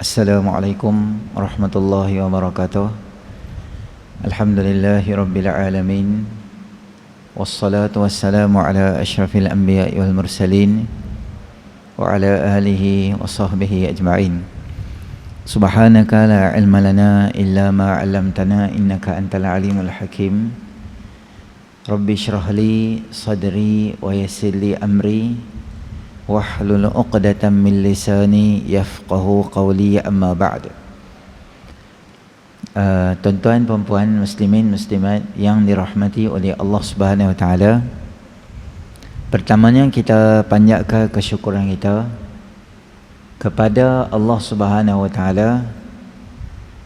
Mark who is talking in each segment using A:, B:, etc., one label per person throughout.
A: Assalamualaikum warahmatullahi wabarakatuh. Alhamdulillahi rabbil alamin. Wassalatu wassalamu ala asyrafil anbiya'i wal mursalin wa ala alihi wa sahbihi ajma'in. Subhanaka la ilma lana illa ma 'allamtana innaka antal alimul hakim. Rabbi shrah li sadri wa yassir li amri wahlul 'uqdatam min lisani yafqahu qawli, amma ba'd. Tuan-tuan, puan-puan, muslimin, muslimat yang dirahmati oleh Allah Subhanahu wa taala. Pertamanya kita panjatkan kesyukuran kita kepada Allah Subhanahu wa taala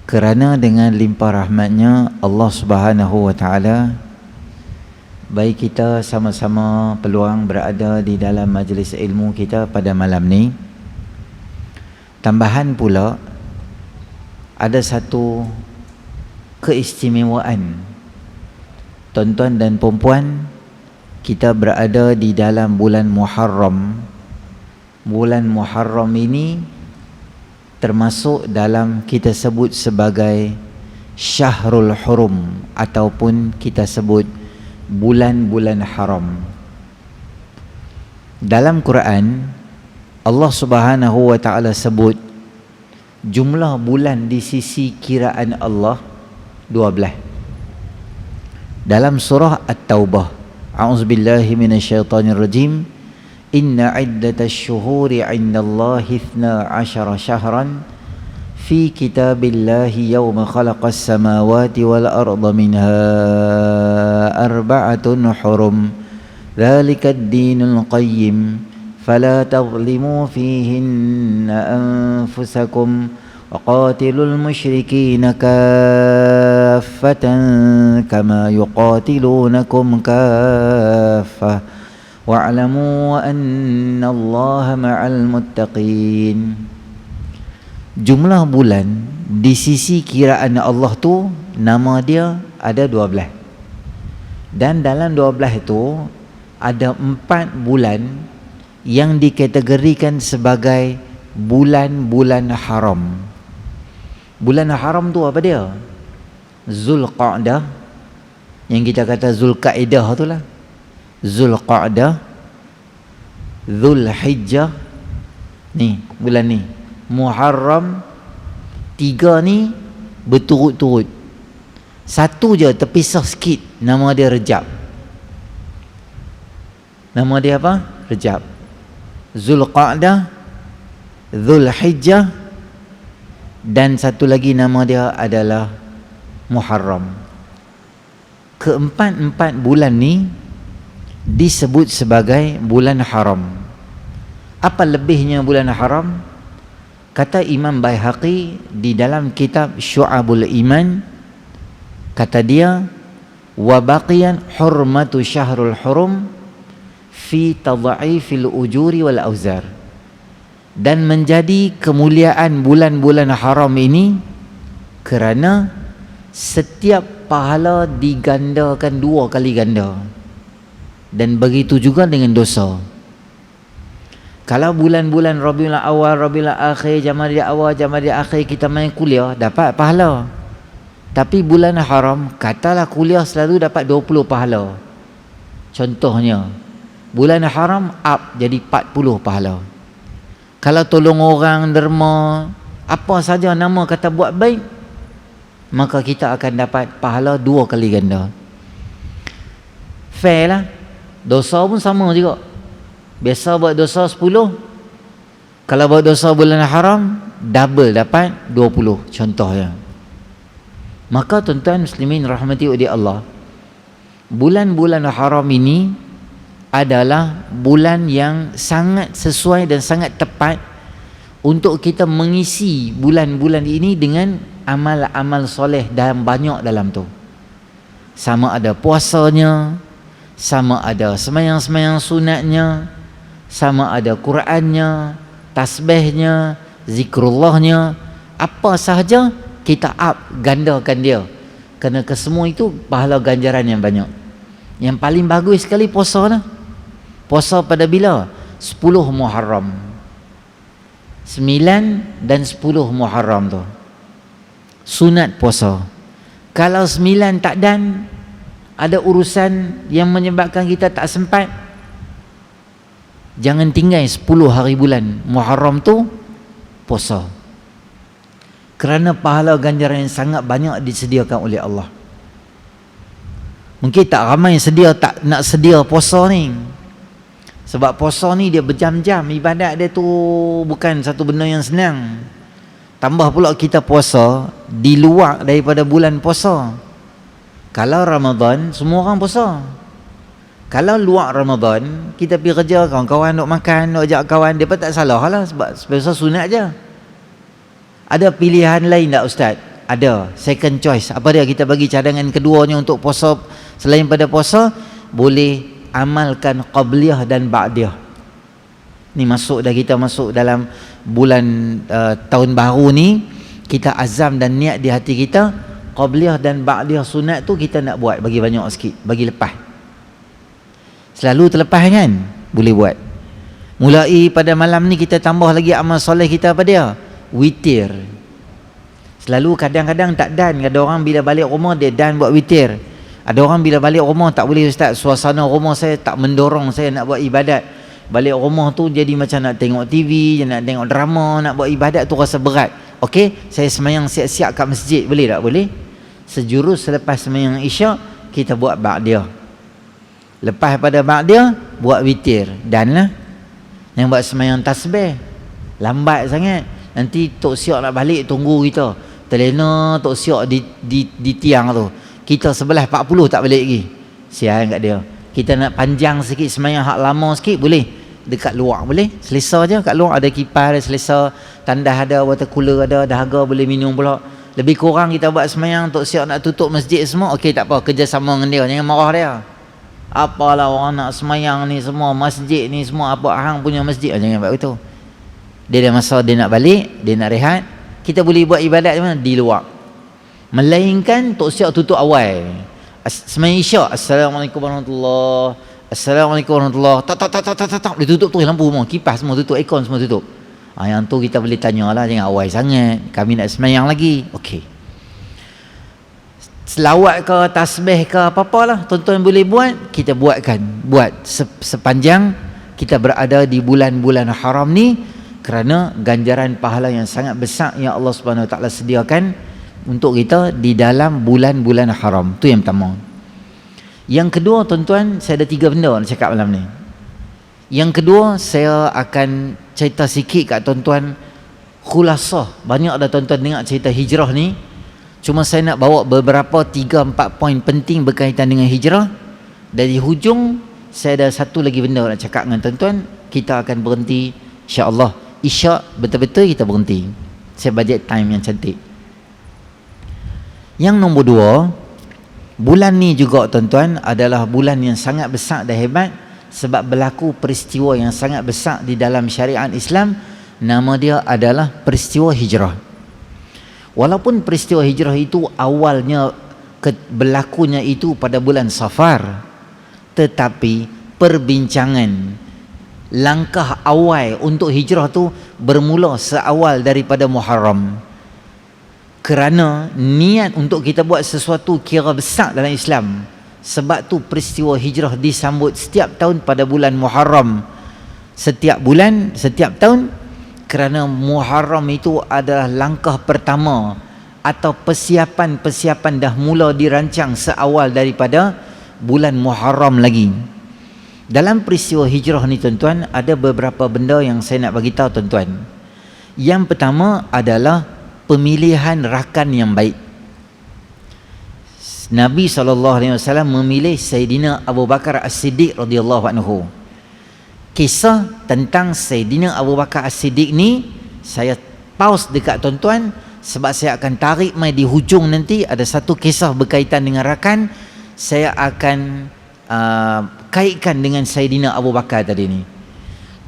A: kerana dengan limpah rahmatnya Allah Subhanahu wa taala baik kita sama-sama peluang berada di dalam majlis ilmu kita pada malam ni. Tambahan pula, ada satu keistimewaan, tuan-tuan dan puan-puan, kita berada di dalam bulan Muharram. Bulan Muharram ini termasuk dalam kita sebut sebagai Syahrul Hurum ataupun kita sebut bulan-bulan haram. Dalam Quran, Allah Subhanahu wa taala sebut jumlah bulan di sisi kiraan Allah 12. Dalam surah At-Taubah, a'udzubillahi minasyaitonirrajim, inna iddatash syuhuri 'indallahi 12 syahran fi kitabillahi yawma khalaqas samawati wal arda minha arba'atun hurum dhalikad dinul qayyim fala tadhlimu fihinna anfusakum wa qatilul musyrikina kaffatan kama yuqatilunakum kaffah wa'lamu anna Allaha ma'al muttaqin. Jumlah bulan di sisi kiraan Allah tu, nama dia ada 12. Dan dalam 12 itu ada 4 bulan yang dikategorikan sebagai bulan-bulan haram. Bulan haram tu apa dia? Zulqa'dah, yang kita kata Zulqa'dah tu lah. Zulqa'dah, Zulhijjah, ni bulan ni. Muharram, 3 ni berturut-turut. Satu je terpisah sikit, nama dia Rejab. Nama dia apa? Rejab. Zulqa'dah, Zulhijjah, dan satu lagi nama dia adalah Muharram. Keempat-empat bulan ni disebut sebagai bulan haram. Apa lebihnya bulan haram? Kata Imam Baihaqi di dalam kitab Syu'abul Iman, kata dia, wa baqiyan hurmatu syahrul hurum fi tadha'ifil ujuri wal auzar. Dan menjadi kemuliaan bulan-bulan haram ini kerana setiap pahala digandakan 2 kali ganda. Dan begitu juga dengan dosa. Kalau bulan-bulan Rabiul Awal, Rabiul Akhir, Jamadil Awal, Jamadil Akhir kita main kuliah, dapat pahala. Tapi bulan haram, katalah kuliah selalu dapat 20 pahala. Contohnya, bulan haram up jadi 40 pahala. Kalau tolong orang, derma, apa saja nama kata buat baik, maka kita akan dapat pahala 2 kali ganda. Fair lah. Dosa pun sama juga. Biasa buat dosa 10, kalau buat dosa bulan haram, double dapat 20 contohnya. Maka tuan-tuan muslimin rahmati oleh Allah, bulan-bulan haram ini adalah bulan yang sangat sesuai dan sangat tepat untuk kita mengisi bulan-bulan ini dengan amal-amal soleh dan banyak dalam tu. Sama ada puasanya, sama ada semayang-semayang sunatnya, sama ada Qurannya, tasbihnya, zikrullahnya, apa sahaja kita gandakan dia. Kerana kesemua itu pahala ganjaran yang banyak. Yang paling bagus sekali puasa lah. Puasa pada bila? 10 Muharram. 9 dan 10 Muharram tu sunat puasa. Kalau 9 tak dan, ada urusan yang menyebabkan kita tak sempat, jangan tinggal 10 hari bulan Muharram tu puasa, kerana pahala ganjaran yang sangat banyak disediakan oleh Allah. Mungkin tak ramai tak nak sedia puasa ni, sebab puasa ni dia berjam-jam, ibadat dia tu bukan satu benda yang senang. Tambah pula kita puasa di luar daripada bulan puasa. Kalau Ramadan semua orang puasa. Kalau luar Ramadan kita pergi kerja, kawan-kawan nak makan, nak ajak kawan, dia pun tak salah lah, sebab puasa sunat je. Ada pilihan lain tak Ustaz? Ada, second choice. Apa dia? Kita bagi cadangan keduanya untuk puasa. Selain pada puasa, boleh amalkan qabliyah dan ba'diyah. Ni kita masuk dalam bulan tahun baru ni, kita azam dan niat di hati kita, qabliyah dan ba'diyah sunat tu kita nak buat, bagi banyak sikit, bagi lepas. Selalu terlepas kan? Boleh buat. Mulai pada malam ni kita tambah lagi amal soleh kita apa dia? Witir. Selalu kadang-kadang tak dan. Ada orang bila balik rumah dia dan buat witir. Ada orang bila balik rumah tak boleh Ustaz, suasana rumah saya tak mendorong saya nak buat ibadat. Balik rumah tu jadi macam nak tengok TV, nak tengok drama, nak buat ibadat tu rasa berat. Okey, saya semayang siap-siap kat masjid, boleh tak? Boleh. Sejurus selepas semayang isyak kita buat ba'diyah. Lepas pada ba'diyah buat witir. Dan lah yang buat semayang tasbih lambat sangat, nanti Tok Siok nak balik tunggu kita, terlena Tok Siok di tiang tu, kita sebelah 40 tak balik lagi, sian kat dia. Kita nak panjang sikit semayang hak lama sikit, boleh dekat luar, boleh selesa je kat luar, ada kipas, ada selesa, tandas ada, water cooler ada, dahaga boleh minum pula. Lebih kurang kita buat semayang, Tok Siok nak tutup masjid semua, okey tak apa, kerjasama dengan dia, jangan marah dia. Apalah orang nak semayang ni semua, masjid ni semua, apa hang punya masjid, jangan buat begitu. Dia dah masa dia nak balik, dia nak rehat, kita boleh buat ibadat mana? Di luar. Melainkan Tok Siok tutup awal. Semayang isyak, Assalamualaikum warahmatullahi, Assalamualaikum warahmatullahi, tak, dia tutup tu lampu semua, kipas semua tutup, aircon semua tutup. Yang tu kita boleh tanya lah, jangan awal sangat, kami nak semayang lagi. Okey, selawat ke, tasbih ke, apa-apalah tuan-tuan boleh buat, kita buatkan. Buat sepanjang kita berada di bulan-bulan haram ni, kerana ganjaran pahala yang sangat besar yang Allah Subhanahu Wa Taala sediakan untuk kita di dalam bulan-bulan haram. Tu yang pertama. Yang kedua tuan-tuan, saya ada 3 benda nak cakap malam ni. Yang kedua, saya akan cerita sikit kat tuan-tuan khulasah. Banyak dah tuan-tuan dengar cerita hijrah ni, cuma saya nak bawa beberapa 3-4 poin penting berkaitan dengan hijrah. Dari hujung saya ada satu lagi benda nak cakap dengan tuan-tuan. Kita akan berhenti insya-Allah isyak betul-betul kita berhenti. Saya budget time yang cantik. Yang nombor 2, bulan ni juga tuan-tuan adalah bulan yang sangat besar dan hebat, sebab berlaku peristiwa yang sangat besar di dalam syariat Islam. Nama dia adalah peristiwa hijrah. Walaupun peristiwa hijrah itu awalnya berlakunya itu pada bulan Safar, tetapi perbincangan langkah awal untuk hijrah tu bermula seawal daripada Muharram. Kerana niat untuk kita buat sesuatu kira besar dalam Islam. Sebab tu peristiwa hijrah disambut setiap tahun pada bulan Muharram. Setiap bulan, setiap tahun, kerana Muharram itu adalah langkah pertama atau persiapan-persiapan dah mula dirancang seawal daripada bulan Muharram lagi. Dalam peristiwa hijrah ni tuan-tuan, ada beberapa benda yang saya nak bagi tahu tuan-tuan. Yang pertama adalah pemilihan rakan yang baik. Nabi SAW memilih Sayyidina Abu Bakar As-Siddiq radhiyallahu anhu. Kisah tentang Sayyidina Abu Bakar As-Siddiq ni saya pause dekat tuan-tuan, sebab saya akan tarik mai di hujung nanti ada satu kisah berkaitan dengan rakan. Saya akan kaitkan dengan Sayyidina Abu Bakar tadi ni.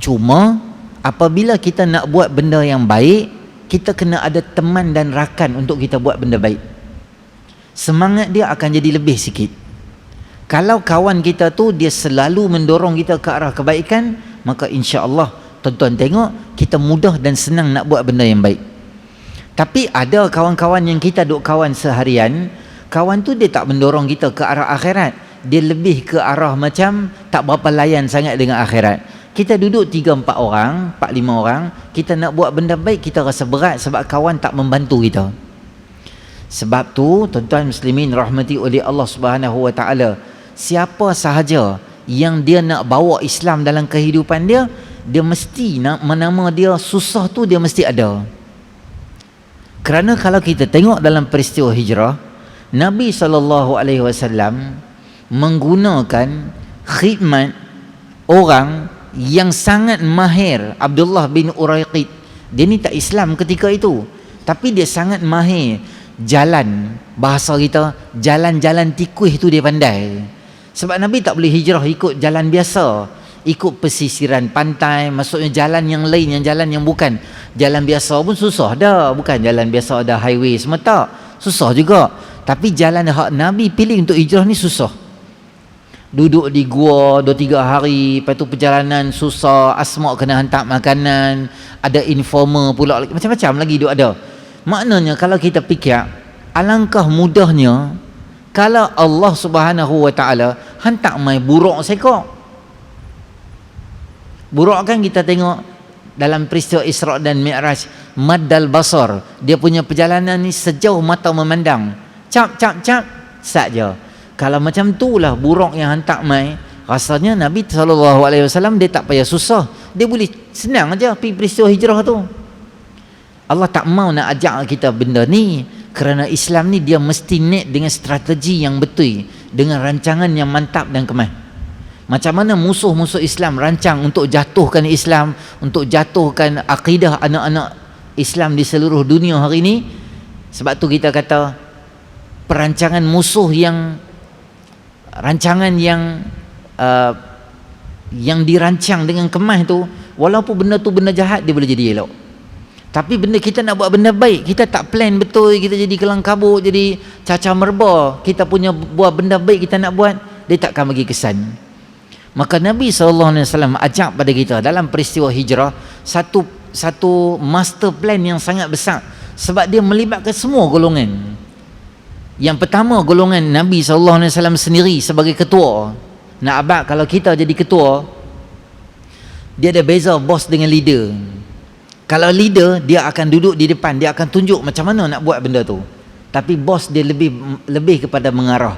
A: Cuma apabila kita nak buat benda yang baik, kita kena ada teman dan rakan untuk kita buat benda baik. Semangat dia akan jadi lebih sikit. Kalau kawan kita tu dia selalu mendorong kita ke arah kebaikan, maka insya-Allah tuan-tuan tengok, kita mudah dan senang nak buat benda yang baik. Tapi ada kawan-kawan yang kita duk kawan seharian, kawan tu dia tak mendorong kita ke arah akhirat, dia lebih ke arah macam tak berapa layan sangat dengan akhirat. Kita duduk 3-4 orang, 4-5 orang, kita nak buat benda baik, kita rasa berat sebab kawan tak membantu kita. Sebab tu tuan-tuan muslimin rahmati oleh Allah Subhanahu wa taala, siapa sahaja yang dia nak bawa Islam dalam kehidupan dia, dia mesti nak menama dia susah tu dia mesti ada. Kerana kalau kita tengok dalam peristiwa hijrah, Nabi SAW menggunakan khidmat orang yang sangat mahir. Abdullah bin Uraiqid, dia ni tak Islam ketika itu, tapi dia sangat mahir jalan, bahasa kita jalan-jalan tikus tu dia pandai. Sebab Nabi tak boleh hijrah ikut jalan biasa, ikut pesisiran pantai, maksudnya jalan yang lain, yang jalan yang bukan jalan biasa pun susah dah. Bukan jalan biasa ada highway semua, tak, susah juga. Tapi jalan hak Nabi pilih untuk hijrah ni susah. Duduk di gua 2-3 hari, lepas tu perjalanan susah, Asma kena hantar makanan, ada informer pula, macam-macam lagi duk ada. Maknanya kalau kita fikir, alangkah mudahnya kalau Allah Subhanahu wa taala hantar mai buruk seekor. Buruk kan kita tengok dalam peristiwa Isra dan Mi'raj, maddal basar, dia punya perjalanan ni sejauh mata memandang, cap saja. Kalau macam itulah buruk yang hantar mai, rasanya Nabi SAW dia tak payah susah, dia boleh senang aja pergi peristiwa hijrah tu. Allah tak mau nak ajak kita benda ni, kerana Islam ni dia mesti naik dengan strategi yang betul, dengan rancangan yang mantap dan kemas. Macam mana musuh-musuh Islam rancang untuk jatuhkan Islam, untuk jatuhkan akidah anak-anak Islam di seluruh dunia hari ni. Sebab tu kita kata perancangan musuh yang rancangan yang dirancang dengan kemas tu, walaupun benda tu benda jahat, dia boleh jadi elok. Tapi benda kita nak buat benda baik, kita tak plan betul, kita jadi kelang kabut, jadi caca merba, kita punya buat benda baik kita nak buat, dia takkan bagi kesan. Maka Nabi SAW ajak pada kita dalam peristiwa hijrah satu master plan yang sangat besar, sebab dia melibatkan semua golongan. Yang pertama, golongan Nabi SAW sendiri sebagai ketua. Nak abad kalau kita jadi ketua, dia ada beza bos dengan leader. Kalau leader, dia akan duduk di depan, dia akan tunjuk macam mana nak buat benda tu. Tapi bos dia lebih kepada mengarah.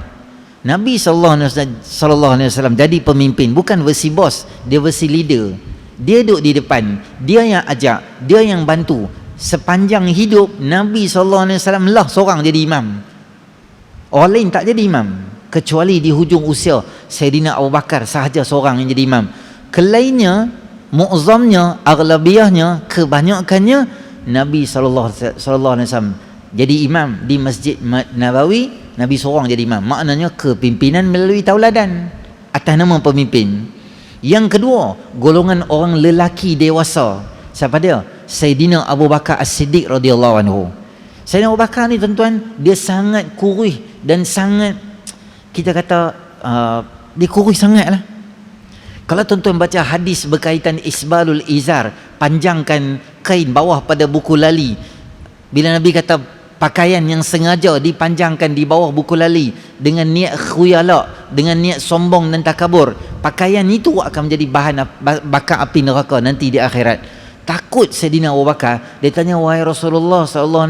A: Nabi SAW jadi pemimpin, bukan versi bos, dia versi leader. Dia duduk di depan, dia yang ajak, dia yang bantu. Sepanjang hidup Nabi SAW lah seorang jadi imam, orang lain tak jadi imam, kecuali di hujung usia Sayyidina Abu Bakar sahaja seorang yang jadi imam. Kelainnya, mu'zamnya, aghlabiyahnya, kebanyakannya Nabi SAW jadi imam di Masjid Nabawi. Nabi seorang jadi imam, maknanya kepimpinan melalui tauladan atas nama pemimpin. Yang kedua, golongan orang lelaki dewasa. Siapa dia? Sayyidina Abu Bakar As-Siddiq radhiyallahu anhu. Sayyidina Abu Bakar ni tuan-tuan, dia sangat kurih dan sangat, kita kata dia kurih sangat lah. Kalau tuan-tuan baca hadis berkaitan isbalul izar, panjangkan kain bawah pada buku lali, bila Nabi kata pakaian yang sengaja dipanjangkan di bawah buku lali dengan niat khuyala, dengan niat sombong dan takabur, pakaian itu akan menjadi bahan bakar api neraka nanti di akhirat. Takut Sayyidina Abu Bakar, dia tanya, wahai Rasulullah SAW,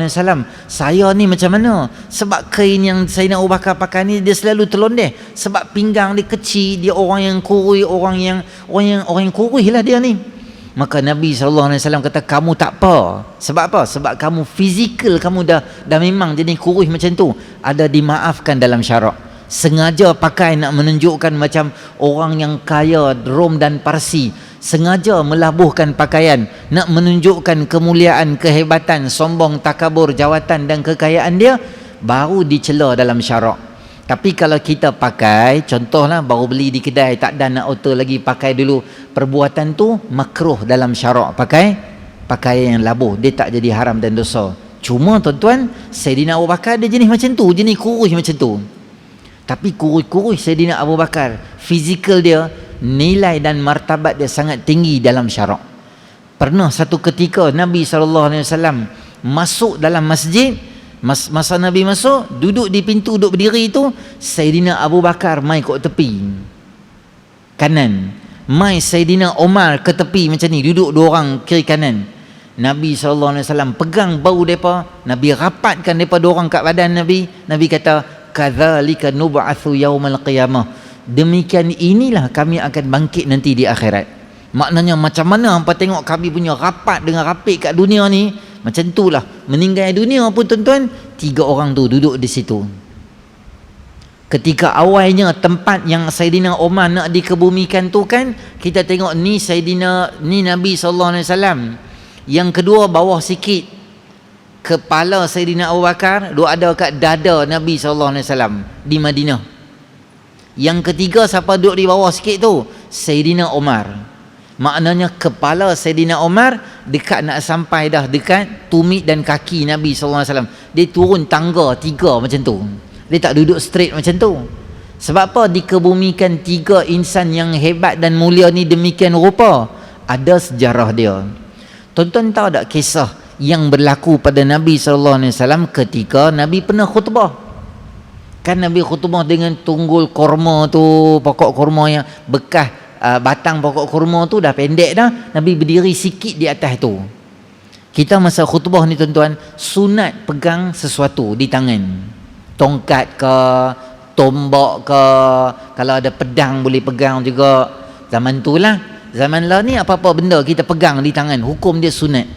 A: saya ni macam mana? Sebab kain yang Sayyidina Abu Bakar pakai ni, dia selalu terlondeh, sebab pinggang dia kecil, dia orang yang kurus, orang yang kurus lah dia ni. Maka Nabi SAW kata, kamu tak apa. Sebab apa? Sebab kamu fizikal, kamu dah memang jenis kurus macam tu, ada dimaafkan dalam syarak. Sengaja pakai nak menunjukkan macam orang yang kaya Rom dan Parsi, sengaja melabuhkan pakaian nak menunjukkan kemuliaan, kehebatan, sombong, takabur, jawatan dan kekayaan dia, baru dicela dalam syarak. Tapi kalau kita pakai, contohlah baru beli di kedai, tak ada nak auto lagi, pakai dulu, perbuatan tu makruh dalam syarak. Pakai pakaian yang labuh, dia tak jadi haram dan dosa. Cuma tuan-tuan, Sayyidina Abu Bakar dia jenis macam tu, jenis kurus macam tu. Tapi kurus Sayyidina Abu Bakar, fizikal dia, nilai dan martabat dia sangat tinggi dalam syarak. Pernah satu ketika Nabi SAW masuk dalam masjid, masa Nabi masuk, duduk di pintu, duduk berdiri itu, Sayyidina Abu Bakar mai kat tepi kanan, mai Sayyidina Omar ke tepi macam ni, duduk dua orang kiri kanan. Nabi SAW pegang bau mereka, Nabi rapatkan mereka dua orang kat badan Nabi. Nabi kata, kadzalika nub'atsu yaumal qiyamah, demikian inilah kami akan bangkit nanti di akhirat. Maknanya macam mana hampa tengok kami punya rapat dengan rapik kat dunia ni, macam itulah meninggal dunia pun tuan-tuan, 3 orang tu duduk di situ. Ketika awalnya tempat yang Sayyidina Omar nak dikebumikan tu kan, kita tengok ni Nabi SAW. Yang kedua bawah sikit, kepala Sayyidina Abu Bakar duk ada kat dada Nabi SAW di Madinah. Yang ketiga siapa duduk di bawah sikit tu? Sayyidina Omar. Maknanya kepala Sayyidina Omar dekat nak sampai dah dekat tumit dan kaki Nabi SAW. Dia turun tangga 3 macam tu. Dia tak duduk straight macam tu. Sebab apa dikebumikan 3 insan yang hebat dan mulia ni demikian rupa? Ada sejarah dia. Tuan-tuan tahu tak kisah yang berlaku pada Nabi SAW ketika Nabi pernah khutbah? Kan Nabi khutbah dengan tunggul korma tu, pokok korma yang bekas batang pokok kurma tu dah pendek dah, Nabi berdiri sikit di atas tu. Kita masa khutbah ni tuan-tuan, sunat pegang sesuatu di tangan, tongkat ke, tombak ke, kalau ada pedang boleh pegang juga. Zaman tu lah, zaman lah ni apa-apa benda kita pegang di tangan, hukum dia sunat.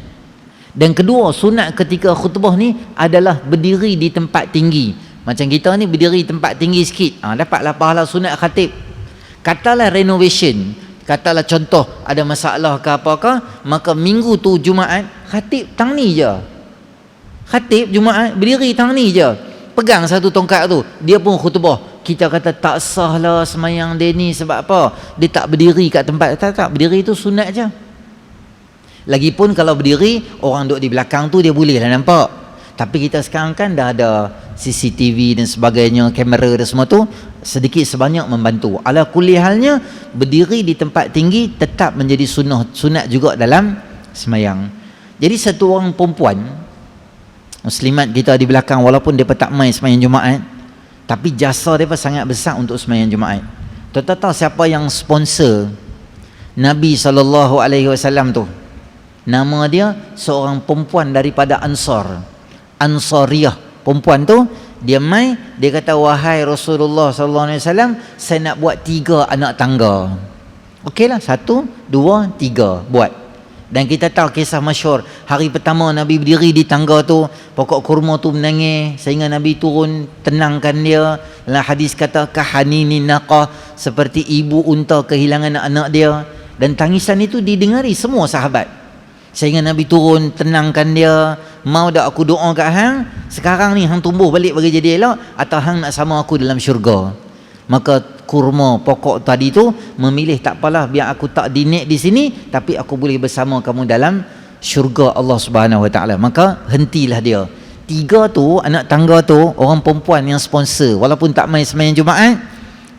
A: Dan kedua, sunat ketika khutbah ni adalah berdiri di tempat tinggi. Macam kita ni berdiri tempat tinggi sikit, dapatlah pahala sunat khatib. Katalah renovation, katalah contoh ada masalah ke apakah, maka minggu tu Jumaat, khatib tang ni je. Khatib Jumaat berdiri tang ni je, pegang satu tongkat tu, dia pun khutbah. Kita kata tak sah lah semayang dia ni, sebab apa? Dia tak berdiri kat tempat. Tak, berdiri tu sunat je. Lagipun kalau berdiri, orang duduk di belakang tu dia boleh lah nampak. Tapi kita sekarang kan dah ada CCTV dan sebagainya, kamera dan semua tu, sedikit sebanyak membantu. Ala kulli halnya, berdiri di tempat tinggi tetap menjadi sunat juga dalam semayang. Jadi satu orang perempuan muslimat kita di belakang, walaupun dia tak main semayang Jumaat, tapi jasa dia sangat besar untuk semayang Jumaat. Tuan-tuan tahu siapa yang sponsor Nabi SAW tu? Nama dia seorang perempuan daripada Ansar, Ansariyah. Perempuan tu dia mai, dia kata, wahai Rasulullah SAW, saya nak buat 3 anak tangga. Okeylah, 1, 2, 3 buat. Dan kita tahu kisah masyhur, hari pertama Nabi berdiri di tangga tu, pokok kurma tu menangis sehingga Nabi turun tenangkan dia. Dalam hadis kata kahanini naqah, seperti ibu unta kehilangan anak dia. Dan tangisan itu didengari semua sahabat, sehingga Nabi turun tenangkan dia. Mau dak aku doa kat hang, sekarang ni hang tumbuh balik bagi jadi elok, atau hang nak sama aku dalam syurga? Maka kurma pokok tadi tu memilih, tak apalah, biar aku tak dinik di sini, tapi aku boleh bersama kamu dalam syurga Allah Subhanahu Wa Taala. Maka hentilah dia. 3 tu anak tangga tu, orang perempuan yang sponsor, walaupun tak main semayang Jumaat,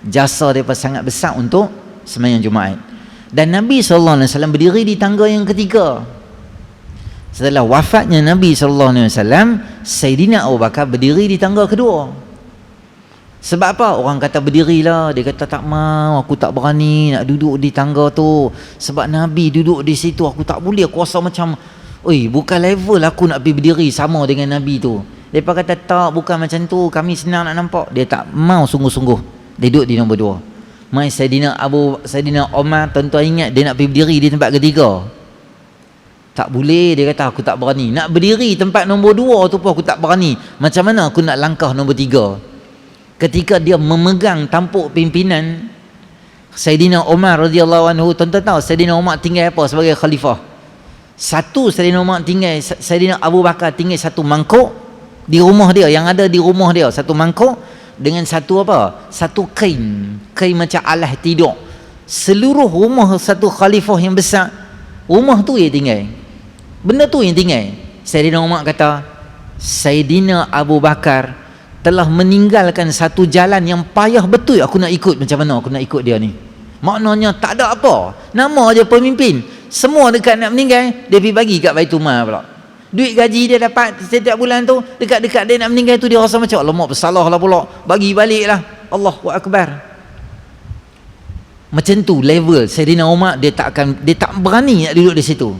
A: jasa dia sangat besar untuk semayang Jumaat. Dan Nabi SAW berdiri di tangga yang ketiga. Setelah wafatnya Nabi SAW, Sayyidina Abu Bakar berdiri di tangga kedua. Sebab apa? Orang kata berdirilah, dia kata tak mau, aku tak berani nak duduk di tangga tu, sebab Nabi duduk di situ, aku tak boleh, aku rasa macam, oi, bukan level aku nak pergi berdiri sama dengan Nabi tu. Mereka kata tak, bukan macam tu, kami senang nak nampak. Dia tak mau sungguh-sungguh, dia duduk di nombor 2. Mai Sayyidina Omar, tuan-tuan ingat dia nak pergi berdiri di tempat ketiga, tak boleh. Dia kata aku tak berani nak berdiri tempat nombor 2 tu pun aku tak berani, macam mana aku nak langkah nombor 3? Ketika dia memegang tampuk pimpinan, Sayyidina Umar radhiyallahu anhu, tuan-tuan tahu Sayyidina Umar tinggal apa sebagai khalifah? Satu, Sayyidina Umar tinggal, Sayyidina Abu Bakar tinggal satu mangkuk di rumah dia, yang ada di rumah dia, satu mangkuk dengan satu apa? Satu kain macam alas tidur. Seluruh rumah satu khalifah yang besar, rumah tu yang tinggal, benda tu yang tinggal. Sayyidina Umar kata, Sayyidina Abu Bakar telah meninggalkan satu jalan yang payah betul aku nak ikut. Macam mana aku nak ikut dia ni? Maknanya tak ada apa, nama aja pemimpin. Semua dekat nak meninggal, dia pergi bagi kat Baitul Mal pula. Duit gaji dia dapat setiap bulan tu, dekat-dekat dia nak meninggal tu, dia rasa macam alamak bersalah lah pula, bagi balik lah. Allahu Akbar. Macam tu level Saidina Umar. Dia tak berani nak duduk di situ.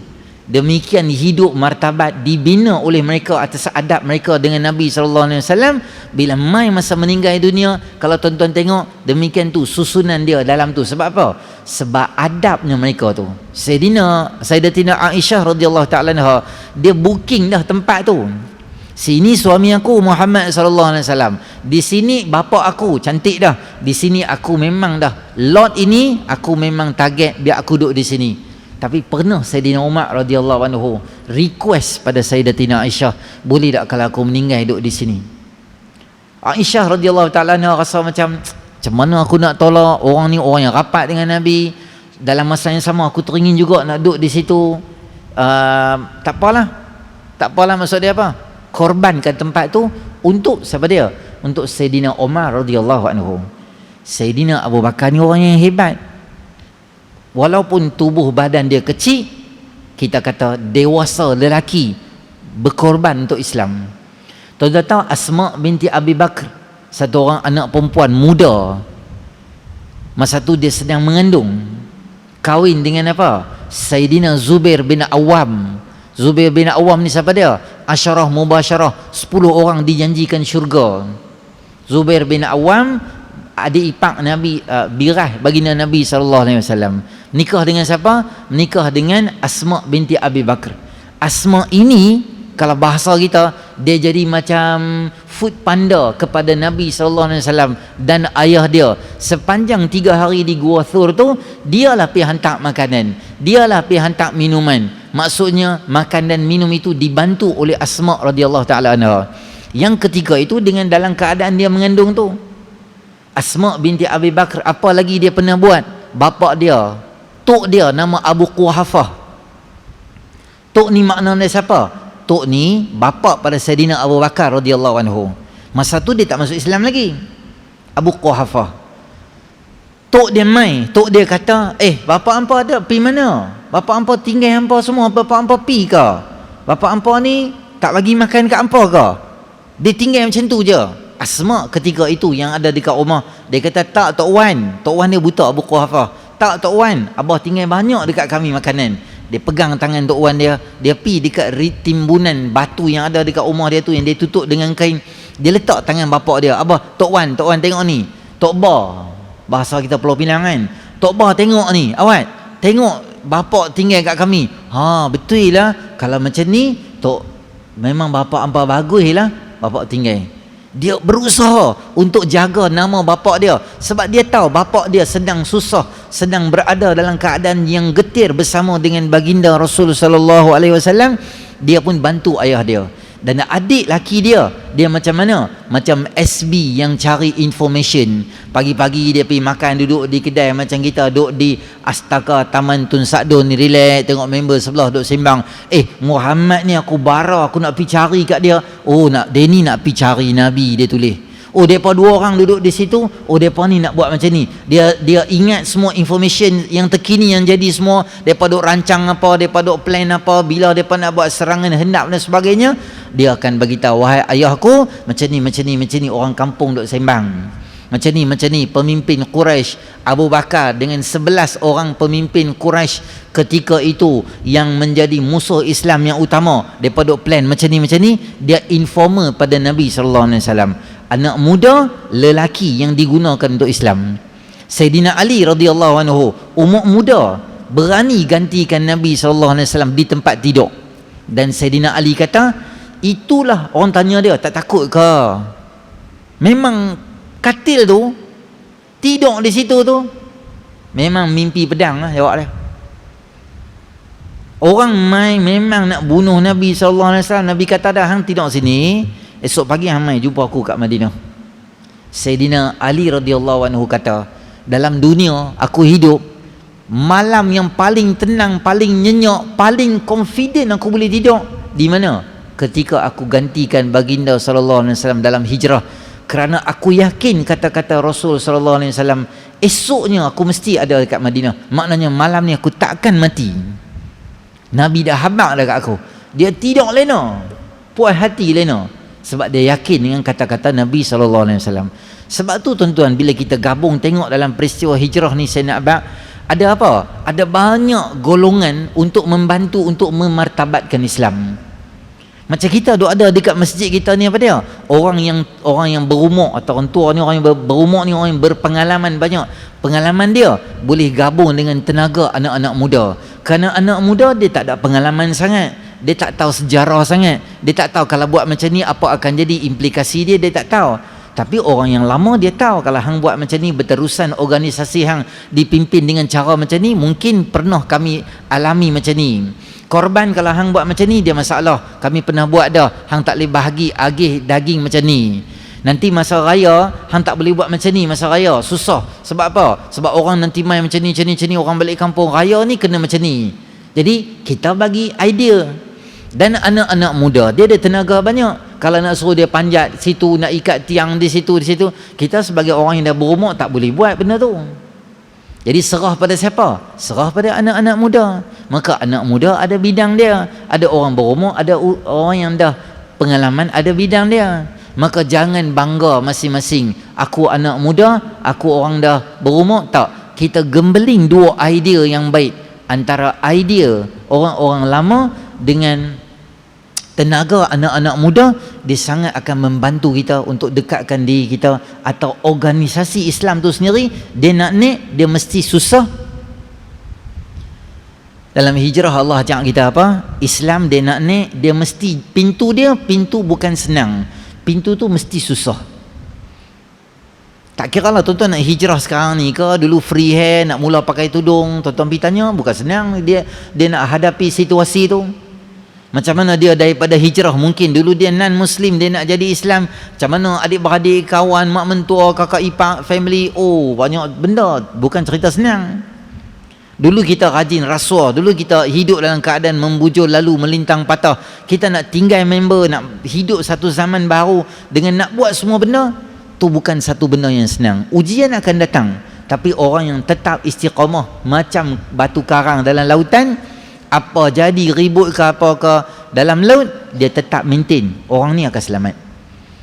A: Demikian hidup martabat dibina oleh mereka atas adab mereka dengan Nabi SAW. Bila mai masa meninggal dunia, kalau tuan-tuan tengok, demikian tu susunan dia dalam tu. Sebab apa? Sebab adabnya mereka tu. Sayyidatina Aisyah radhiyallahu ta'ala anha, dia booking dah tempat tu. Sini suami aku Muhammad SAW, di sini bapa aku, cantik dah. Di sini aku memang dah lot ini, aku memang target biar aku duduk di sini. Tapi pernah Sayyidina Umar radhiyallahu anhu request pada Sayyidatina Aisyah, boleh tak kalau aku meninggal duduk di sini? Aisyah radhiyallahu ta'ala anha rasa macam mana aku nak tolak orang ni, orang yang rapat dengan Nabi. Dalam masa yang sama aku teringin juga nak duduk di situ. Tak apalah maksud dia apa? Korbankan tempat tu untuk siapa dia? Untuk Sayyidina Umar radhiyallahu anhu. Sayyidina Abu Bakar ni orang yang hebat. Walaupun tubuh badan dia kecil, kita kata dewasa lelaki, berkorban untuk Islam. Tuan-tuan tahu Asma binti Abi Bakr, satu orang anak perempuan muda, masa tu dia sedang mengandung, kahwin dengan apa? Sayyidina Zubair bin Awam. Zubair bin Awam ni siapa dia? Asyarah mubasyarah, 10 orang dijanjikan syurga. Zubair bin Awam adik ipar Nabi, birah baginda Nabi SAW. Nikah dengan siapa? Nikah dengan Asma binti Abi Bakr. Asma ini kalau bahasa kita, dia jadi macam food panda kepada Nabi SAW dan ayah dia. Sepanjang 3 hari di Gua Thur tu, dialah pergi hantar makanan, dialah pergi hantar minuman. Maksudnya makan dan minum itu dibantu oleh Asma radhiyallahu ta'ala anha. Yang ketiga itu dengan dalam keadaan dia mengandung tu. Asma binti Abi Bakr, apa lagi dia pernah buat? Bapa dia, tok dia nama Abu Quhafah. Tok ni makna dia siapa? Tok ni bapa pada Sayyidina Abu Bakar radhiyallahu anhu. Masa tu dia tak masuk Islam lagi. Abu Quhafah. Tok dia mai, tok dia kata, bapa hampa ada pergi mana? Bapa hampa tinggal hampa semua, bapa hampa pergi ke? Bapa hampa ni tak bagi makan kat hampa ke? Dia tinggal macam tu je. Asma ketika itu yang ada dekat rumah, dia kata, tak Tok Wan. Tok Wan dia buta, Abu Quhafah. Tak Tok Wan, abah tinggal banyak dekat kami makanan. Dia pegang tangan Tok Wan dia pergi dekat timbunan batu yang ada dekat rumah dia tu, yang dia tutup dengan kain. Dia letak tangan bapak dia, abah, Tok Wan tengok ni. Tok Ba, bahasa kita Pulau Pinang kan. Tok Ba tengok ni, awak tengok bapak tinggal kat kami. Betul lah, kalau macam ni Tok, memang bapak hampa bagus lah bapak tinggal. Dia berusaha untuk jaga nama bapak dia, sebab dia tahu bapak dia sedang susah, sedang berada dalam keadaan yang getir bersama dengan baginda Rasul sallallahu alaihi wasallam. Dia pun bantu ayah dia. Dan adik laki dia macam mana? Macam SB yang cari information. Pagi-pagi dia pergi makan, duduk di kedai macam kita duduk di Astaka Taman Tun Sadun ni, relax, tengok member sebelah duduk sembang. Muhammad ni aku bara, aku nak pergi cari kat dia. Denny nak pergi cari Nabi, dia tulis. Mereka 2 orang duduk di situ. Mereka ni nak buat macam ni. Dia ingat semua information yang terkini yang jadi semua. Mereka duk rancang apa, mereka duk plan apa, bila mereka nak buat serangan hendap dan sebagainya. Dia akan beritahu, wahai ayahku, macam ni, orang kampung duk sembang. Macam ni, pemimpin Quraisy Abu Bakar dengan 11 orang pemimpin Quraisy ketika itu yang menjadi musuh Islam yang utama. Mereka duk plan macam ni. Dia informer pada Nabi SAW. Anak muda, lelaki yang digunakan untuk Islam. Sayyidina Ali radhiyallahu anhu, umur muda, berani gantikan Nabi SAW di tempat tidur. Dan Sayyidina Ali kata, itulah orang tanya dia, tak takut ke? Memang katil tu, tidur di situ tu, memang mimpi pedang lah jawab dia. Orang mai memang nak bunuh Nabi SAW. Nabi kata dah, hang tidur sini, esok pagi hang mai jumpa aku kat Madinah. Sayyidina Ali radhiyallahu anhu kata, dalam dunia aku hidup, malam yang paling tenang, paling nyenyak, paling confident aku boleh tidur di mana? Ketika aku gantikan baginda sallallahu alaihi wasallam dalam hijrah. Kerana aku yakin kata-kata Rasul sallallahu alaihi wasallam, esoknya aku mesti ada dekat Madinah. Maknanya malam ni aku takkan mati. Nabi dah habaq dah kat aku. Dia tidak lena, puas hati lena, sebab dia yakin dengan kata-kata Nabi SAW. Sebab tu tuan-tuan, bila kita gabung tengok dalam peristiwa hijrah ni, saya nak abang, ada apa? Ada banyak golongan untuk membantu untuk memartabatkan Islam. Macam kita duk ada dekat masjid kita ni, apa dia? Orang yang berumur atau orang tua ni, orang yang berumur ni, orang yang berpengalaman banyak. Pengalaman dia boleh gabung dengan tenaga anak-anak muda. Kerana anak muda dia tak ada pengalaman sangat, dia tak tahu sejarah sangat, dia tak tahu kalau buat macam ni apa akan jadi implikasi dia tak tahu. Tapi orang yang lama dia tahu, kalau hang buat macam ni, berterusan organisasi hang dipimpin dengan cara macam ni, mungkin pernah kami alami macam ni. Korban kalau hang buat macam ni, dia masalah. Kami pernah buat dah, hang tak boleh bahagi agih daging macam ni. Nanti masa raya hang tak boleh buat macam ni, masa raya susah. Sebab apa? Sebab orang nanti main macam ni, orang balik kampung, raya ni kena macam ni. Jadi kita bagi idea. Dan anak-anak muda dia ada tenaga banyak. Kalau nak suruh dia panjat situ, nak ikat tiang di situ, kita sebagai orang yang dah berumur tak boleh buat benda tu. Jadi serah pada siapa? Serah pada anak-anak muda. Maka anak muda ada bidang dia, ada orang berumur, ada orang yang dah pengalaman, ada bidang dia. Maka jangan bangga masing-masing, aku anak muda, aku orang dah berumur. Tak, kita gembeling dua idea yang baik, antara idea orang-orang lama dengan tenaga anak-anak muda. Dia sangat akan membantu kita untuk dekatkan diri kita, atau organisasi Islam tu sendiri. Dia nak naik, dia mesti susah. Dalam hijrah Allah ajak kita apa? Islam dia nak naik, dia mesti pintu bukan senang, pintu tu mesti susah. Tak kira lah tuan-tuan nak hijrah sekarang ni ke, dulu free hair, nak mula pakai tudung, tuan-tuan pergi tanya, bukan senang. Dia nak hadapi situasi tu. Macam mana dia daripada hijrah, mungkin dulu dia non-Muslim, dia nak jadi Islam. Macam mana adik-beradik, kawan, mak mentua, kakak ipar, family, banyak benda. Bukan cerita senang. Dulu kita rajin rasuah, dulu kita hidup dalam keadaan membujur lalu melintang patah. Kita nak tinggal member, nak hidup satu zaman baru dengan nak buat semua benda, tu bukan satu benda yang senang. Ujian akan datang, tapi orang yang tetap istiqamah macam batu karang dalam lautan, apa jadi ribut ke apa ke dalam laut, dia tetap maintain, orang ni akan selamat.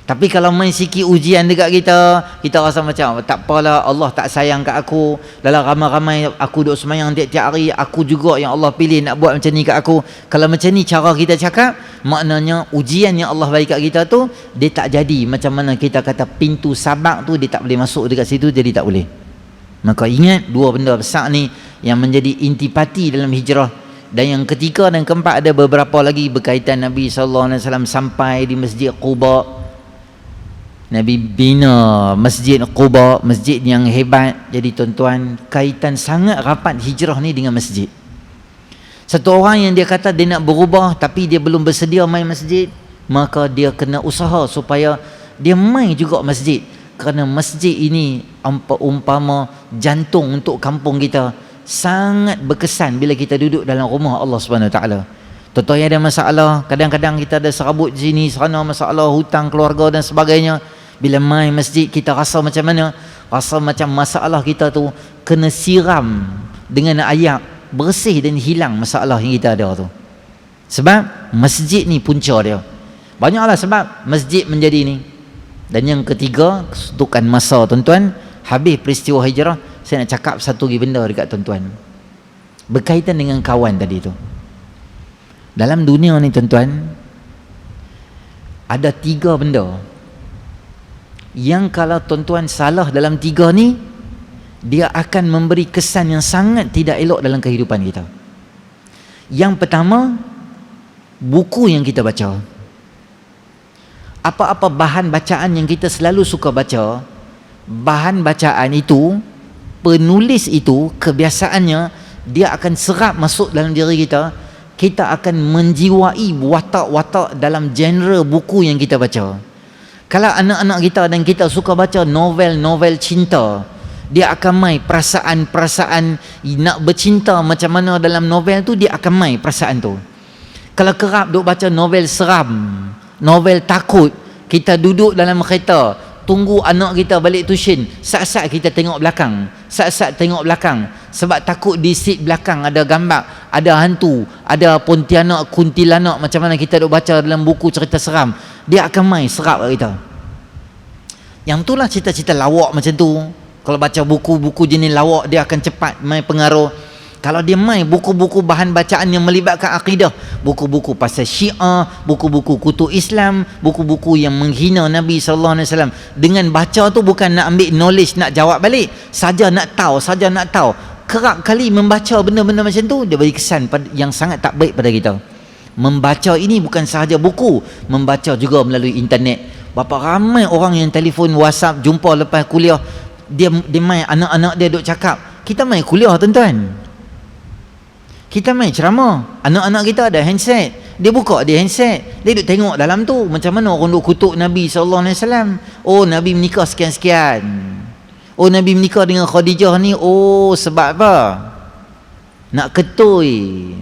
A: Tapi kalau main sikit ujian dekat kita rasa macam tak apalah, Allah tak sayang kat aku. Dalam ramai-ramai aku duk semayang tiap-tiap hari, aku juga yang Allah pilih nak buat macam ni kat aku. Kalau macam ni cara kita cakap, maknanya ujian yang Allah bagi kat kita tu, dia tak jadi. Macam mana kita kata pintu sabak tu, dia tak boleh masuk dekat situ, jadi tak boleh. Maka ingat dua benda besar ni yang menjadi intipati dalam hijrah. Dan yang ketiga dan keempat, ada beberapa lagi berkaitan Nabi SAW sampai di Masjid Quba. Nabi bina Masjid Quba, masjid yang hebat. Jadi tuan-tuan, kaitan sangat rapat hijrah ni dengan masjid. Satu orang yang dia kata dia nak berubah tapi dia belum bersedia main masjid, maka dia kena usaha supaya dia main juga masjid. Kerana masjid ini umpama jantung untuk kampung kita, sangat berkesan bila kita duduk dalam rumah Allah Subhanahu Wa Taala. Tuan-tuan yang ada masalah, kadang-kadang kita ada serabut sini sana, masalah hutang keluarga dan sebagainya. Bila main masjid, kita rasa macam mana? Rasa macam masalah kita tu kena siram dengan air, bersih dan hilang masalah yang kita ada tu. Sebab masjid ni punca dia. Banyaklah sebab masjid menjadi ni. Dan yang ketiga, kesuntukan masa tuan-tuan. Habis peristiwa hijrah, saya nak cakap satu lagi benda dekat tuan-tuan, berkaitan dengan kawan tadi tu. Dalam dunia ni tuan-tuan, ada 3 benda yang kalau tuan-tuan salah dalam 3 ni, dia akan memberi kesan yang sangat tidak elok dalam kehidupan kita. Yang pertama, buku yang kita baca. Apa-apa bahan bacaan yang kita selalu suka baca, bahan bacaan itu, penulis itu, kebiasaannya dia akan serap masuk dalam diri kita. Kita akan menjiwai watak-watak dalam genre buku yang kita baca. Kalau anak-anak kita dan kita suka baca novel-novel cinta, dia akan main perasaan-perasaan nak bercinta macam mana dalam novel tu, dia akan main perasaan tu. Kalau kerap duk baca novel seram, novel takut, kita duduk dalam kereta, tunggu anak kita balik tuition, saat-saat kita tengok belakang, saat-saat tengok belakang, sebab takut di seat belakang ada gambar, ada hantu, ada pontianak, kuntilanak, macam mana kita duk baca dalam buku cerita seram, dia akan main serap kat kita. Yang itulah cita-cita lawak macam tu. Kalau baca buku-buku jenis lawak, dia akan cepat main pengaruh. Kalau dia main buku-buku bahan bacaan yang melibatkan akidah, buku-buku pasal Syiah, buku-buku kutu Islam, buku-buku yang menghina Nabi SAW, dengan baca tu bukan nak ambil knowledge, nak jawab balik, saja nak tahu, kerap kali membaca benda-benda macam tu, dia beri kesan yang sangat tak baik pada kita. Membaca ini bukan sahaja buku, membaca juga melalui internet. Berapa ramai orang yang telefon, WhatsApp, jumpa lepas kuliah, dia main, anak-anak dia duk cakap, kita main kuliah tuan-tuan, kita main ceramah, anak-anak kita ada handset, dia buka dia handset, dia duk tengok dalam tu macam mana orang duk kutuk Nabi SAW. Oh, Nabi menikah sekian-sekian, oh Nabi menikah dengan Khadijah ni, oh sebab apa? Nak ketui.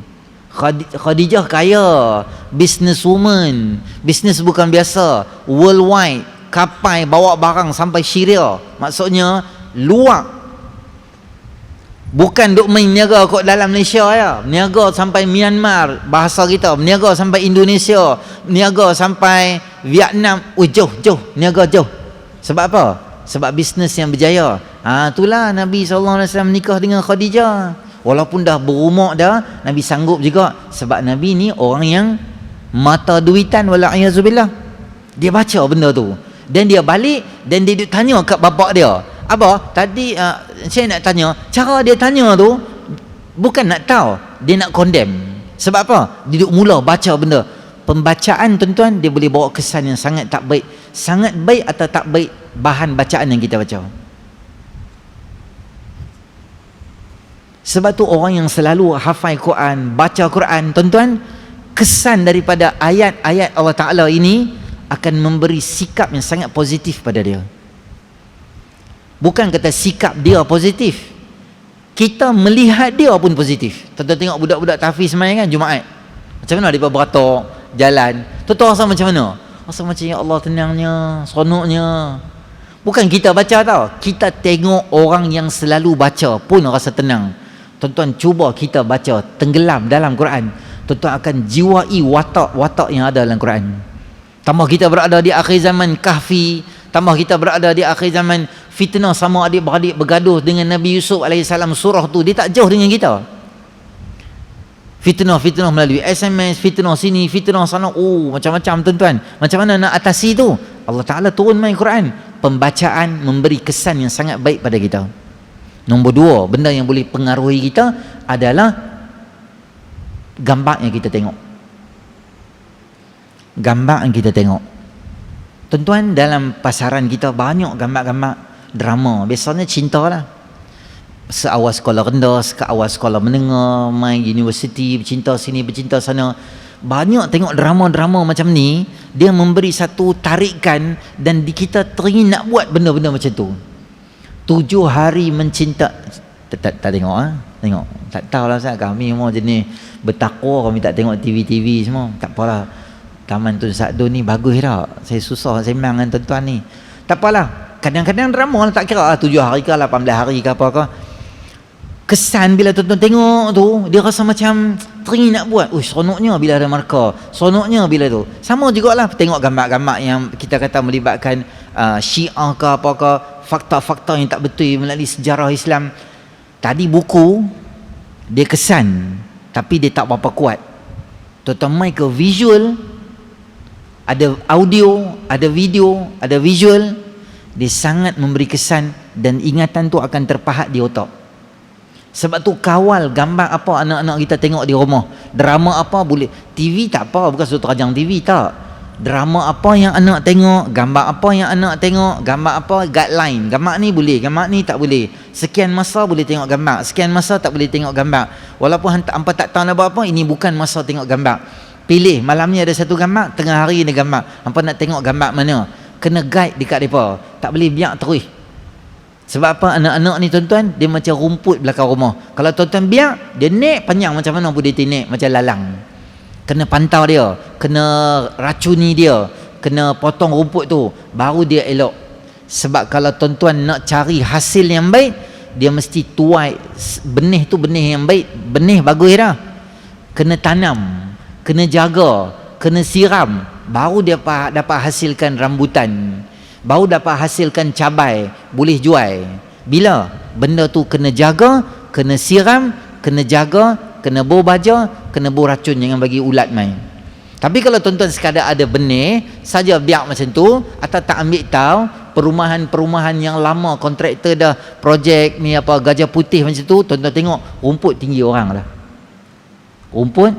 A: Khadijah kaya, businesswoman, bisnes bukan biasa, worldwide, kapal bawa barang sampai Syria, maksudnya luar. Bukan duk main niaga kot dalam Malaysia ya, niaga sampai Myanmar, bahasa kita, niaga sampai Indonesia, niaga sampai Vietnam. Jauh niaga jauh. Sebab apa? Sebab bisnes yang berjaya. Itulah Nabi SAW menikah dengan Khadijah. Walaupun dah berumur dah, Nabi sanggup juga, sebab Nabi ni orang yang mata duitan, wala'iyyazubillah. Dia baca benda tu, dan dia balik, dan dia duk tanya kat bapak dia, apa tadi saya nak tanya, cara dia tanya tu bukan nak tahu, dia nak condemn. Sebab apa? Dia duk mula baca benda. Pembacaan tuan-tuan, dia boleh bawa kesan yang sangat tak baik. Sangat baik atau tak baik bahan bacaan yang kita baca. Sebab tu orang yang selalu hafal Quran, baca Quran, tuan-tuan, kesan daripada ayat-ayat Allah Ta'ala ini akan memberi sikap yang sangat positif pada dia. Bukan kata sikap dia positif, kita melihat dia pun positif. Tuan-tuan tengok budak-budak tahfiz semalam kan, Jumaat, macam mana dia beratok jalan, tuan-tuan rasa macam mana? Rasa macam ya Allah, tenangnya, seronoknya. Bukan kita baca tau, kita tengok orang yang selalu baca pun rasa tenang. Tuan-tuan cuba kita baca, tenggelam dalam Quran, tuan-tuan akan jiwai watak-watak yang ada dalam Quran. Tambah kita berada di akhir zaman kahfi, tambah kita berada di akhir zaman fitnah sama adik-beradik bergaduh dengan Nabi Yusuf AS, surah tu dia tak jauh dengan kita. Fitnah melalui SMS, fitnah sini, fitnah sana, macam-macam tuan-tuan. Macam mana nak atasi tu? Allah Ta'ala turun main Quran. Pembacaan memberi kesan yang sangat baik pada kita. Nombor dua, benda yang boleh pengaruhi kita adalah gambar yang kita tengok. Gambar yang kita tengok. Tuan-tuan, dalam pasaran kita banyak gambar-gambar drama. Biasanya cinta lah. Seawal sekolah rendah, seawal sekolah menengah, main universiti, bercinta sini, bercinta sana. Banyak tengok drama-drama macam ni, dia memberi satu tarikan dan kita teringin nak buat benda-benda macam tu. 7 hari mencinta, tak tengok tengok, tak tahulah Ustaz, kami memang jenis bertakwa, kami tak tengok TV semua. Tak apalah, Taman Tun Sa'dun ni bagus tak, saya susah sembang dengan tuan-tuan ni. Tak apalah, kadang-kadang drama lah, tak kira 7 hari ke 18 hari ke apa ke, kesan bila tuan-tuan tengok tu, dia rasa macam teringin nak buat. Seronoknya bila ada markah, seronoknya bila tu. Sama jugalah tengok gambar-gambar yang kita kata melibatkan Syiah ke apa ke, fakta-fakta yang tak betul melalui sejarah Islam. Tadi buku dia kesan, tapi dia tak berapa kuat. Tuan-tuan main ke visual, ada audio, ada video, ada visual, dia sangat memberi kesan dan ingatan tu akan terpahat di otak. Sebab tu kawal gambar apa anak-anak kita tengok di rumah. Drama apa boleh, TV tak apa, bukan sudut rajang TV tak. Drama apa yang anak tengok, gambar apa yang anak tengok, gambar apa, guideline. Gambar ni boleh, gambar ni tak boleh. Sekian masa boleh tengok gambar, sekian masa tak boleh tengok gambar. Walaupun hampa tak tahu nak buat apa, ini bukan masa tengok gambar. Pilih, malam ni ada satu gambar, tengah hari ada gambar. Hampa nak tengok gambar mana? Kena guide dekat mereka. Tak boleh biar terus. Sebab apa? Anak-anak ni tuan-tuan, dia macam rumput belakang rumah. Kalau tuan-tuan biar, dia naik panjang macam mana pun dia naik, macam lalang. Kena pantau dia, kena racuni dia, kena potong rumput tu, baru dia elok. Sebab kalau tuan-tuan nak cari hasil yang baik, dia mesti tuai benih tu, benih yang baik, benih bagus dah. kena tanam, kena jaga, kena siram, baru dia dapat hasilkan rambutan, baru dapat hasilkan cabai, boleh jual. Bila benda tu kena jaga, kena siram, kena jaga, kena bau baja, kena bau racun, jangan bagi ulat main. Tapi kalau tuan-tuan sekadar ada benih saja biar macam tu, atau tak ambil tahu perumahan-perumahan yang lama kontraktor dah projek ni apa Gajah Putih macam tu, tuan-tuan tengok rumput tinggi orang lah. Rumput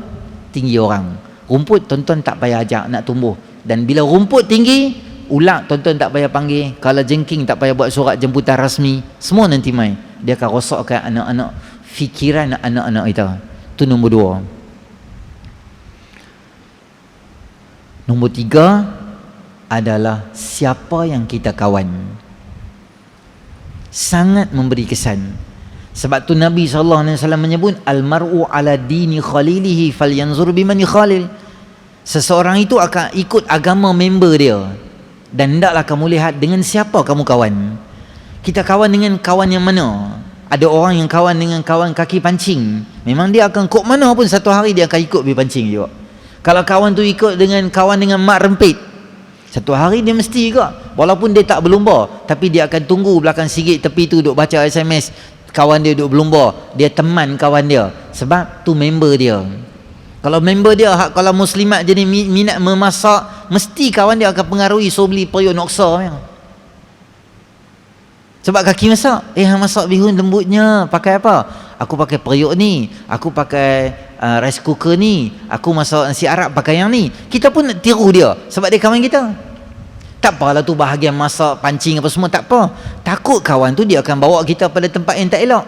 A: tinggi orang. Rumput tuan-tuan tak payah ajak nak tumbuh. Dan bila rumput tinggi, ulat tuan-tuan tak payah panggil, kalau jengking tak payah buat surat jemputan rasmi, semua nanti mai. Dia akan rosakkan anak-anak, fikiran anak-anak kita. Itu nombor 2. Nombor 3 adalah siapa yang kita kawan. Sangat memberi kesan. Sebab tu Nabi SAW menyebut al-mar'u ala dini khalilihi falyanzur biman yukhalil. Seseorang itu akan ikut agama member dia, dan hendaklah kamu lihat dengan siapa kamu kawan. Kita kawan dengan kawan yang mana? Ada orang yang kawan dengan kawan kaki pancing, memang dia akan kok mana pun satu hari dia akan ikut pergi pancing juga. Kalau kawan tu ikut dengan kawan dengan mak rempit, satu hari dia mesti juga, walaupun dia tak berlumba, tapi dia akan tunggu belakang sikit tepi tu duk baca SMS kawan dia duk berlumba, dia teman kawan dia, sebab tu member dia. Kalau member dia kalau muslimat jadi minat memasak, mesti kawan dia akan pengaruhi, so beli periuk noksa memang. Sebab kaki masak, masak bihun lembutnya, pakai apa? Aku pakai periuk ni, aku pakai rice cooker ni, aku masak nasi Arab pakai yang ni. Kita pun nak tiru dia sebab dia kawan kita. Tak apalah tu bahagian masak, pancing apa semua, tak apa. Takut kawan tu dia akan bawa kita pada tempat yang tak elok.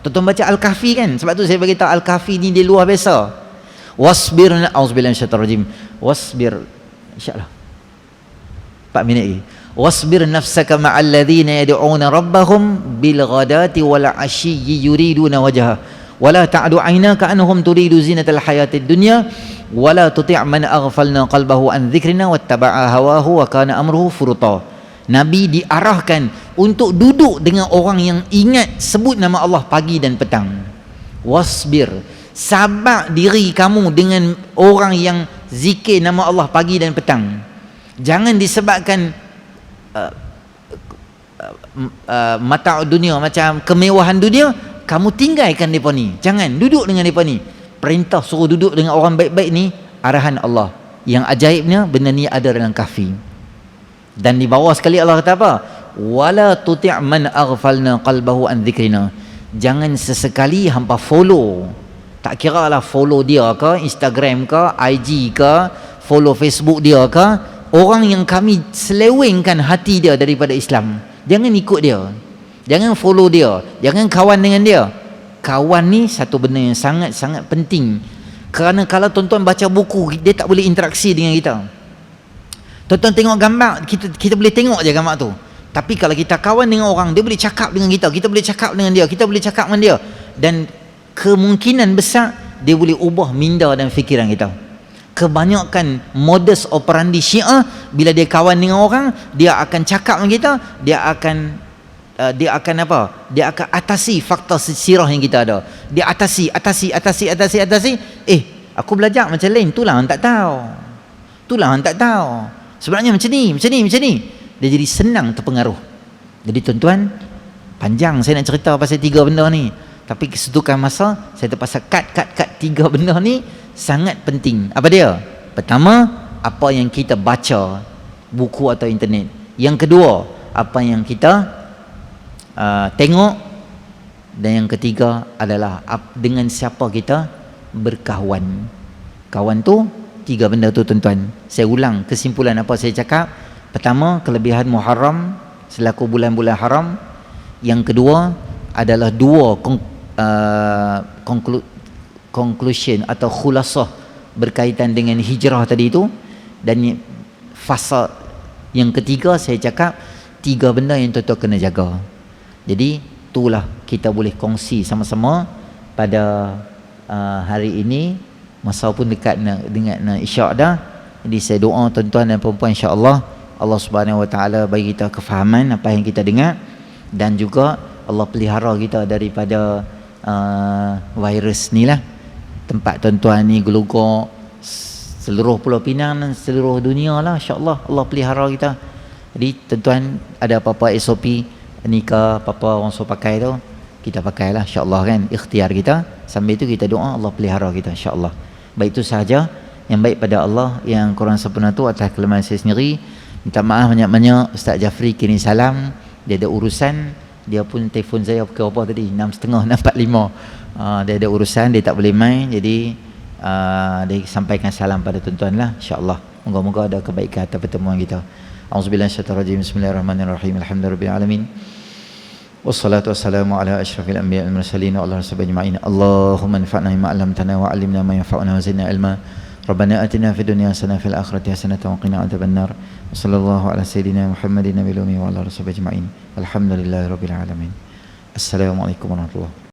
A: Tuan-tuan baca Al-Kahfi kan? Sebab tu saya bagi tahu Al-Kahfi ni dia luar biasa. Wasbir, auzubillahi minasyaitanir rajim. Wasbir, insya-Allah 4 minit lagi. Wasbir nafsaka ma'al ladzina yad'una rabbahum bil ghadati wal 'ashiyyi yuriduna wajha wala ta'du 'ainaka anhum turidu zinatal hayatid dunya wala tuti' man aghfalna qalbahu an dzikrina wattaba'a hawahu wa kana amruhu furuta. Nabi diarahkan untuk duduk dengan orang yang ingat sebut nama Allah pagi dan petang. Wasbir, sabar diri kamu dengan orang yang zikir nama Allah pagi dan petang. Jangan disebabkan mata dunia, macam kemewahan dunia, kamu tinggalkan mereka ni. Jangan duduk dengan mereka ni. Perintah suruh duduk dengan orang baik-baik ni arahan Allah. Yang ajaibnya benda ni ada dalam Kahfi. Dan di bawah sekali Allah kata apa? Wala tuti' man aghfalna qalbahu an dzikrina. Jangan sesekali hampa follow, tak kira lah follow dia ke Instagram ke IG ke, follow Facebook dia ke, orang yang kami selewengkan hati dia daripada Islam. Jangan ikut dia, jangan follow dia, jangan kawan dengan dia. Kawan ni satu benda yang sangat-sangat penting. Kerana kalau tuan-tuan baca buku, dia tak boleh interaksi dengan kita. Tuan-tuan tengok gambar, kita boleh tengok je gambar tu. Tapi kalau kita kawan dengan orang, dia boleh cakap dengan kita, kita boleh cakap dengan dia, kita boleh cakap dengan dia, dan kemungkinan besar dia boleh ubah minda dan fikiran kita. Kebanyakan modus operandi Syiah, bila dia kawan dengan orang, dia akan cakap dengan kita, dia akan apa? Dia akan atasi fakta sirah yang kita ada. Dia atasi. Aku belajar macam lain, itulah hang tak tahu. Sebenarnya macam ni. Dia jadi senang terpengaruh. Jadi tuan-tuan, panjang saya nak cerita pasal 3 benda ni, tapi kesetukan masa saya terpaksa cut 3 benda ni. Sangat penting. Apa dia? Pertama, apa yang kita baca, buku atau internet. Yang kedua, apa yang kita tengok. Dan yang ketiga adalah dengan siapa kita berkawan. Kawan tu 3 benda tu tuan-tuan. Saya ulang kesimpulan apa saya cakap. Pertama, kelebihan Muharram selaku bulan-bulan haram. Yang kedua adalah 2 conclusion atau khulasah berkaitan dengan hijrah tadi itu. Dan fasa yang ketiga saya cakap 3 benda yang tuan-tuan kena jaga. Jadi itulah kita boleh kongsi sama-sama pada hari ini. Masa pun dekat dengan isyak dah. Jadi saya doa tuan-tuan dan puan-puan, insya-Allah Allah Subhanahu Wa Taala bagi kita kefahaman apa yang kita dengar, dan juga Allah pelihara kita daripada virus ni lah. tempat tuan-tuan ni gelugok seluruh Pulau Pinang dan seluruh dunia lah, insya-Allah Allah pelihara kita. Jadi tuan-tuan ada apa-apa SOP nikah apa-apa orang suruh pakai tu, kita pakailah insya-Allah kan, ikhtiar kita. Sambil tu kita doa Allah pelihara kita insya-Allah. Baik itu sahaja yang baik pada Allah, yang kurang sempurna tu atas kelemahan saya sendiri. Minta maaf banyak-banyak. Ustaz Jafri kirim salam, dia ada urusan, dia pun telefon saya pukul apa tadi 6.30 6.45. Dia ada urusan, dia tak boleh main, jadi dia sampaikan salam pada tuan-tuan lah insya-Allah. Moga-moga ada kebaikan atas pertemuan kita. Auzubillahi minasyaitonir rajim. Bismillahirrahmanirrahim. Alhamdulillahirabbil alamin. Wassalatu wassalamu ala asyrafil anbiya'i wal mursalin wa ala alihi ajma'in. Allahumma anfa'na bima 'allamtana wa 'allimna ma yanfa'una wa zidna ilma. Rabbana atina fid dunya hasanah fil akhirati hasanah wa qina adzabannar. Wassallallahu ala sayyidina Muhammadin nabiyil ummi wa ala alihi ajma'in. Alhamdulillahirabbil alamin. Assalamualaikum warahmatullahi wabarakatuh.